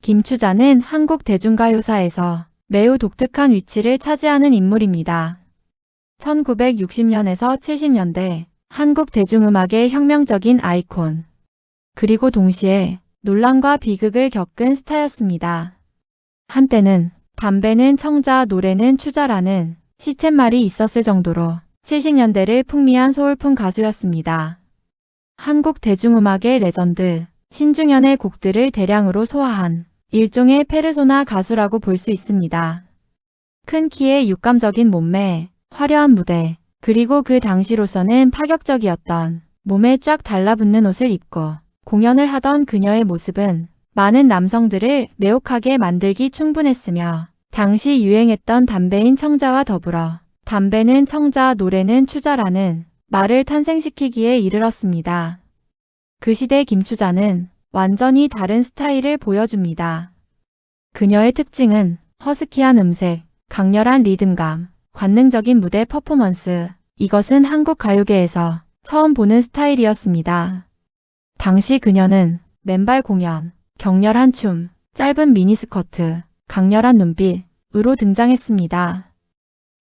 김추자는 한국 대중가요사에서 매우 독특한 위치를 차지하는 인물입니다. 1960년에서 70년대 한국 대중음악의 혁명적인 아이콘, 그리고 동시에 논란과 비극을 겪은 스타였습니다. 한때는 담배는 청자, 노래는 추자라는 시쳇말이 있었을 정도로 70년대를 풍미한 소울풍 가수였습니다. 한국 대중음악의 레전드 신중현의 곡들을 대량으로 소화한 일종의 페르소나 가수라고 볼 수 있습니다. 큰 키에 육감적인 몸매, 화려한 무대, 그리고 그 당시로서는 파격적이었던 몸에 쫙 달라붙는 옷을 입고 공연을 하던 그녀의 모습은 많은 남성들을 매혹하게 만들기 충분했으며, 당시 유행했던 담배인 청자와 더불어 담배는 청자, 노래는 추자라는 말을 탄생시키기에 이르렀습니다. 그 시대 김추자는 완전히 다른 스타일을 보여줍니다. 그녀의 특징은 허스키한 음색, 강렬한 리듬감, 관능적인 무대 퍼포먼스, 이것은 한국 가요계에서 처음 보는 스타일이었습니다. 당시 그녀는 맨발 공연, 격렬한 춤, 짧은 미니스커트, 강렬한 눈빛으로 등장했습니다.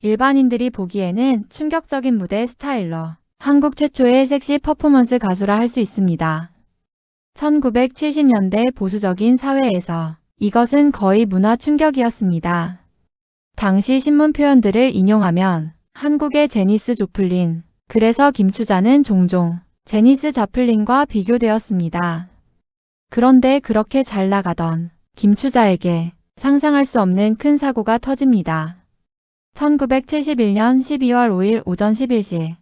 일반인들이 보기에는 충격적인 무대 스타일로 한국 최초의 섹시 퍼포먼스 가수라 할 수 있습니다. 1970년대 보수적인 사회에서 이것은 거의 문화 충격이었습니다. 당시 신문 표현들을 인용하면 한국의 제니스 조플린, 그래서 김추자는 종종 제니스 자플린과 비교되었습니다. 그런데 그렇게 잘 나가던 김추자에게 상상할 수 없는 큰 사고가 터집니다. 1971년 12월 5일 오전 11시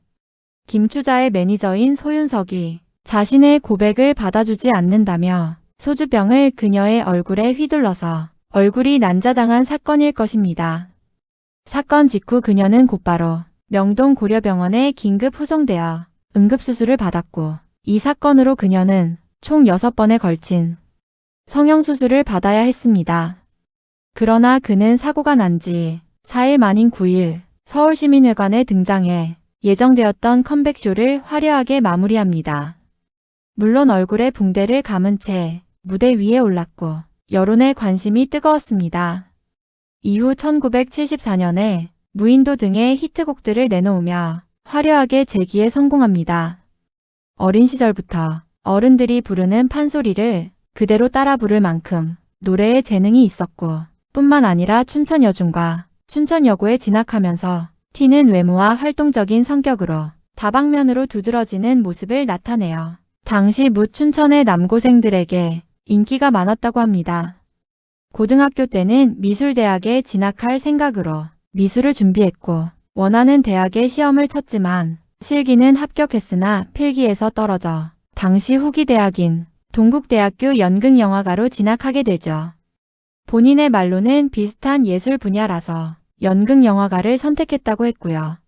김추자의 매니저인 소윤석이 자신의 고백을 받아주지 않는다며 소주병을 그녀의 얼굴에 휘둘러서 얼굴이 난자당한 사건일 것입니다. 사건 직후 그녀는 곧바로 명동 고려병원에 긴급 후송되어 응급수술을 받았고, 이 사건으로 그녀는 총 6번에 걸친 성형수술을 받아야 했습니다. 그러나 그는 사고가 난 지 4일 만인 9일 서울시민회관에 등장해 예정되었던 컴백쇼를 화려하게 마무리합니다. 물론 얼굴에 붕대를 감은 채 무대 위에 올랐고 여론의 관심이 뜨거웠습니다. 이후 1974년에 무인도 등의 히트곡들을 내놓으며 화려하게 재기에 성공합니다. 어린 시절부터 어른들이 부르는 판소리를 그대로 따라 부를 만큼 노래에 재능이 있었고, 뿐만 아니라 춘천여중과 춘천여고에 진학하면서 튀는 외모와 활동적인 성격으로 다방면으로 두드러지는 모습을 나타내어 당시 묻 춘천의 남고생들에게 인기가 많았다고 합니다. 고등학교 때는 미술대학에 진학할 생각으로 미술을 준비했고, 원하는 대학에 시험을 쳤지만 실기는 합격했으나 필기에서 떨어져 당시 후기 대학인 동국대학교 연극영화과로 진학하게 되죠. 본인의 말로는 비슷한 예술 분야라서 연극영화과를 선택했다고 했고요.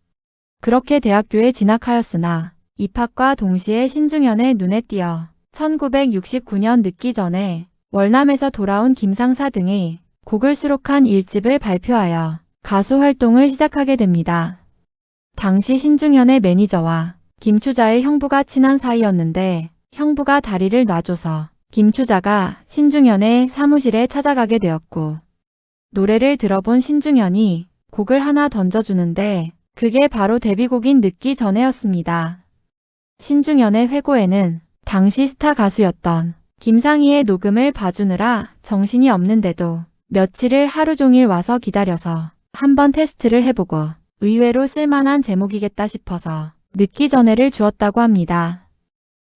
그렇게 대학교에 진학하였으나 입학과 동시에 신중현의 눈에 띄어 1969년 늦기 전에 월남에서 돌아온 김상사 등의 곡을 수록한 1집을 발표하여 가수 활동을 시작하게 됩니다. 당시 신중현의 매니저와 김추자의 형부가 친한 사이였는데, 형부가 다리를 놔줘서 김추자가 신중현의 사무실에 찾아가게 되었고, 노래를 들어본 신중현이 곡을 하나 던져주는데 그게 바로 데뷔곡인 늦기 전에였습니다. 신중현의 회고에는 당시 스타 가수였던 김상희의 녹음을 봐주느라 정신이 없는데도 며칠을 하루 종일 와서 기다려서 한번 테스트를 해보고 의외로 쓸만한 제목이겠다 싶어서 늦기 전에를 주었다고 합니다.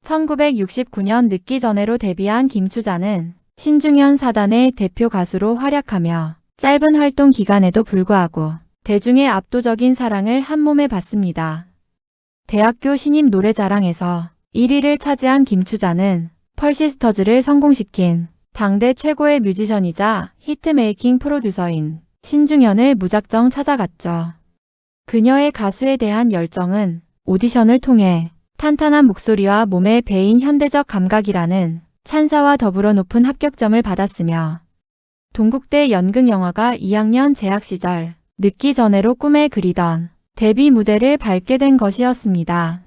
1969년 늦기 전에로 데뷔한 김추자는 신중현 사단의 대표 가수로 활약하며 짧은 활동 기간에도 불구하고 대중의 압도적인 사랑을 한몸에 받습니다. 대학교 신입 노래자랑에서 1위를 차지한 김추자는 펄시스터즈를 성공시킨 당대 최고의 뮤지션이자 히트메이킹 프로듀서인 신중현을 무작정 찾아갔죠. 그녀의 가수에 대한 열정은 오디션을 통해 탄탄한 목소리와 몸에 배인 현대적 감각이라는 찬사와 더불어 높은 합격점을 받았으며, 동국대 연극영화과 2학년 재학 시절 늦기 전에로 꿈에 그리던 데뷔 무대를 밟게 된 것이었습니다.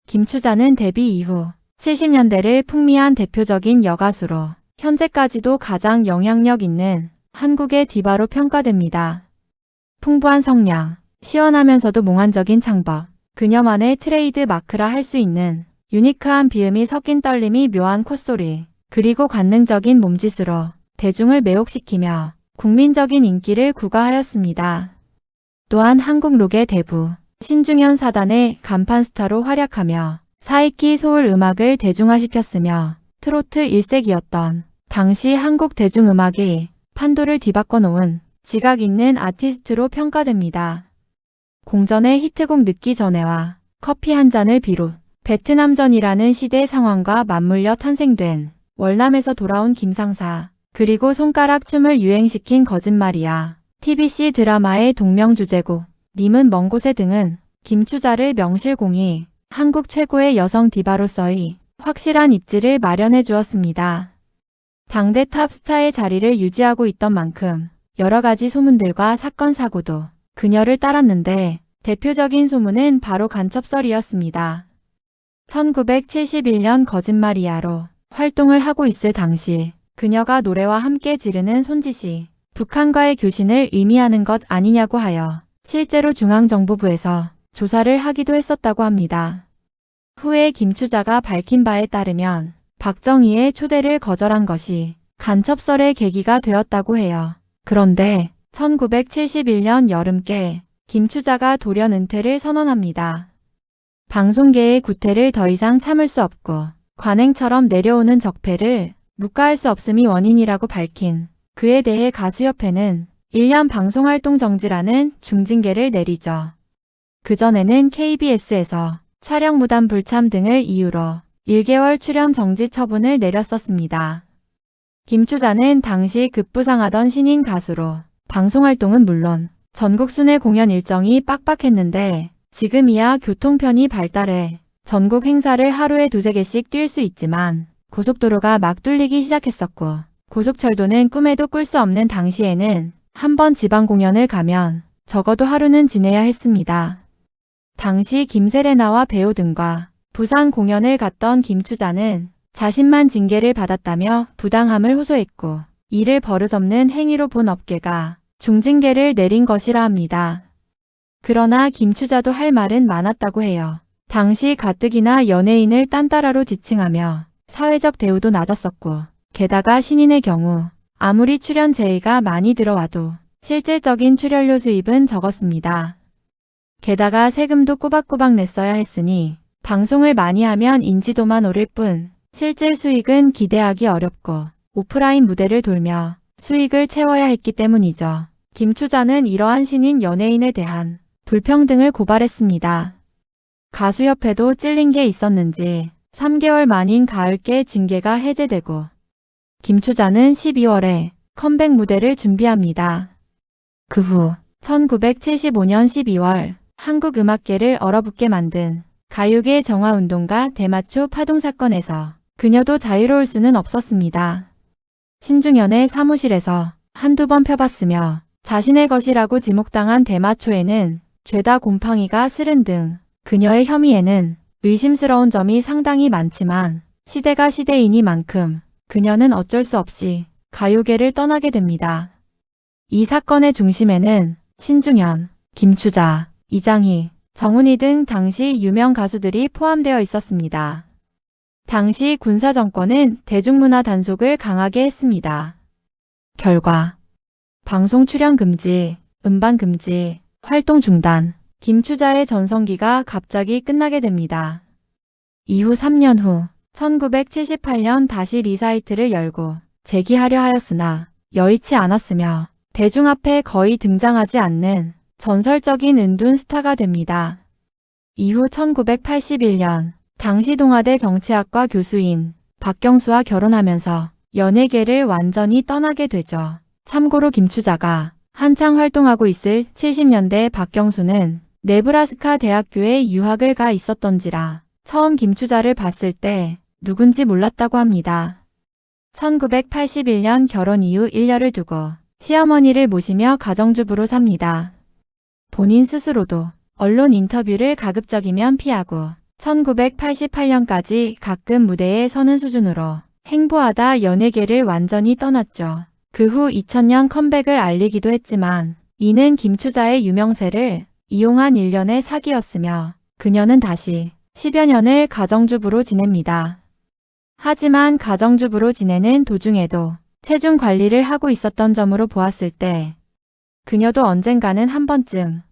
김추자는 데뷔 이후 70년대를 풍미한 대표적인 여가수로 현재까지도 가장 영향력 있는 한국의 디바로 평가됩니다. 풍부한 성량, 시원하면서도 몽환적인 창법, 그녀만의 트레이드 마크라 할 수 있는 유니크한 비음이 섞인 떨림이 묘한 콧소리, 그리고 관능적인 몸짓으로 대중을 매혹시키며 국민적인 인기를 구가하였습니다. 또한 한국 록의 대부, 신중현 사단의 간판 스타로 활약하며 사익기 소울 음악을 대중화시켰으며 트로트 일색이었던 당시 한국 대중음악이 판도를 뒤바꿔 놓은 지각 있는 아티스트로 평가됩니다. 공전의 히트곡 늦기 전에와 커피 한 잔을 비롯 베트남전이라는 시대 상황과 맞물려 탄생된 월남에서 돌아온 김상사, 그리고 손가락 춤을 유행시킨 거짓말이야, TBC 드라마의 동명주제곡 님은 먼 곳에 등은 김추자를 명실공히 한국 최고의 여성 디바로서의 확실한 입지를 마련해 주었습니다. 당대 탑스타의 자리를 유지하고 있던 만큼 여러 가지 소문들과 사건 사고도 그녀를 따랐는데 대표적인 소문은 바로 간첩설이었습니다. 1971년 거짓말이야로 활동을 하고 있을 당시 그녀가 노래와 함께 지르는 손짓이 북한과의 교신을 의미하는 것 아니냐고 하여 실제로 중앙정보부에서 조사를 하기도 했었다고 합니다. 후에 김추자가 밝힌 바에 따르면 박정희의 초대를 거절한 것이 간첩설의 계기가 되었다고 해요. 그런데 1971년 여름께 김추자가 돌연 은퇴를 선언합니다. 방송계의 구태를 더 이상 참을 수 없고 관행처럼 내려오는 적폐를 묵과할 수 없음이 원인이라고 밝힌 그에 대해 가수협회는 1년 방송활동 정지라는 중징계를 내리죠. 그전에는 KBS에서 촬영 무단 불참 등을 이유로 1개월 출연 정지 처분을 내렸었습니다. 김추자는 당시 급부상하던 신인 가수로 방송활동은 물론 전국 순회 공연 일정이 빡빡했는데 지금이야 교통편이 발달해 전국 행사를 하루에 2~3개씩 뛸 수 있지만 고속도로가 막 뚫리기 시작했었고 고속철도는 꿈에도 꿀 수 없는 당시에는 한 번 지방 공연을 가면 적어도 하루는 지내야 했습니다. 당시 김세레나와 배우 등과 부산 공연을 갔던 김추자는 자신만 징계를 받았다며 부당함을 호소했고 이를 버릇없는 행위로 본 업계가 중징계를 내린 것이라 합니다. 그러나 김추자도 할 말은 많았다고 해요. 당시 가뜩이나 연예인을 딴따라로 지칭하며 사회적 대우도 낮았었고 게다가 신인의 경우 아무리 출연 제의가 많이 들어와도 실질적인 출연료 수입은 적었습니다. 게다가 세금도 꼬박꼬박 냈어야 했으니 방송을 많이 하면 인지도만 오를 뿐 실질 수익은 기대하기 어렵고 오프라인 무대를 돌며 수익을 채워야 했기 때문이죠. 김추자는 이러한 신인 연예인에 대한 불평등을 고발했습니다. 가수협회도 찔린 게 있었는지 3개월 만인 가을께 징계가 해제되고 김추자는 12월에 컴백 무대를 준비합니다. 그 후 1975년 12월 한국 음악계를 얼어붙게 만든 가요계 정화운동과 대마초 파동사건에서 그녀도 자유로울 수는 없었습니다. 신중현의 사무실에서 한두 번 펴봤으며 자신의 것이라고 지목당한 대마초에는 죄다 곰팡이가 스른 등 그녀의 혐의에는 의심스러운 점이 상당히 많지만 시대가 시대이니만큼 그녀는 어쩔 수 없이 가요계를 떠나게 됩니다. 이 사건의 중심에는 신중현, 김추자, 이장희, 정훈이 등 당시 유명 가수들이 포함되어 있었습니다. 당시 군사정권은 대중문화 단속을 강하게 했습니다. 결과 방송 출연 금지, 음반 금지, 활동 중단, 김추자의 전성기가 갑자기 끝나게 됩니다. 이후 3년 후 1978년 다시 리사이트를 열고 재기하려 하였으나 여의치 않았으며 대중 앞에 거의 등장하지 않는 전설적인 은둔 스타가 됩니다. 이후 1981년 당시 동아대 정치학과 교수인 박경수와 결혼하면서 연예계를 완전히 떠나게 되죠. 참고로 김추자가 한창 활동하고 있을 70년대 박경수는 네브라스카 대학교에 유학을 가 있었던지라 처음 김추자를 봤을 때 누군지 몰랐다고 합니다. 1981년 결혼 이후 1년을 두고 시어머니를 모시며 가정주부로 삽니다. 본인 스스로도 언론 인터뷰를 가급적이면 피하고 1988년까지 가끔 무대에 서는 수준으로 행보하다 연예계를 완전히 떠났죠. 그 후 2000년 컴백을 알리기도 했지만 이는 김추자의 유명세를 이용한 일련의 사기였으며 그녀는 다시 10여 년을 가정주부로 지냅니다. 하지만 가정주부로 지내는 도중에도 체중 관리를 하고 있었던 점으로 보았을 때 그녀도 언젠가는 한 번쯤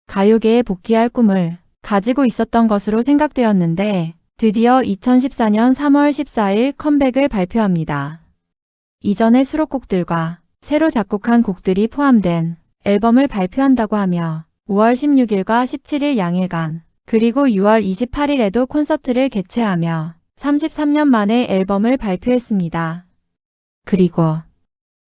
가요계에 복귀할 꿈을 가지고 있었던 것으로 생각되었는데 드디어 2014년 3월 14일 컴백을 발표합니다. 이전의 수록곡들과 새로 작곡한 곡들이 포함된 앨범을 발표한다고 하며 5월 16일과 17일 양일간 그리고 6월 28일에도 콘서트를 개최하며 33년 만에 앨범을 발표했습니다. 그리고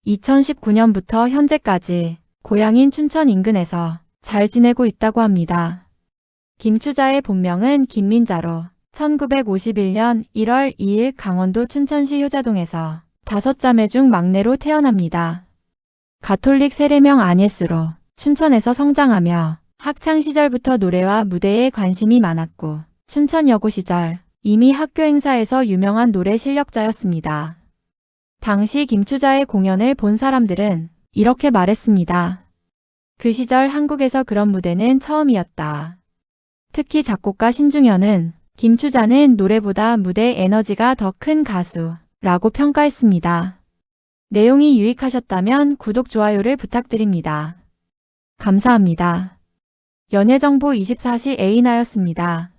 2019년부터 현재까지 고향인 춘천 인근에서 잘 지내고 있다고 합니다. 김추자의 본명은 김민자로 1951년 1월 2일 강원도 춘천시 효자동에서 5자매 중 막내로 태어납니다. 가톨릭 세례명 아녜스로 춘천에서 성장하며 학창시절부터 노래와 무대에 관심이 많았고 춘천여고 시절 이미 학교 행사에서 유명한 노래 실력자였습니다. 당시 김추자의 공연을 본 사람들은 이렇게 말했습니다. 그 시절 한국에서 그런 무대는 처음이었다. 특히 작곡가 신중현은 김추자는 노래보다 무대 에너지가 더 큰 가수라고 평가했습니다. 내용이 유익하셨다면 구독, 좋아요를 부탁드립니다. 감사합니다. 연예정보 24시 에이나였습니다.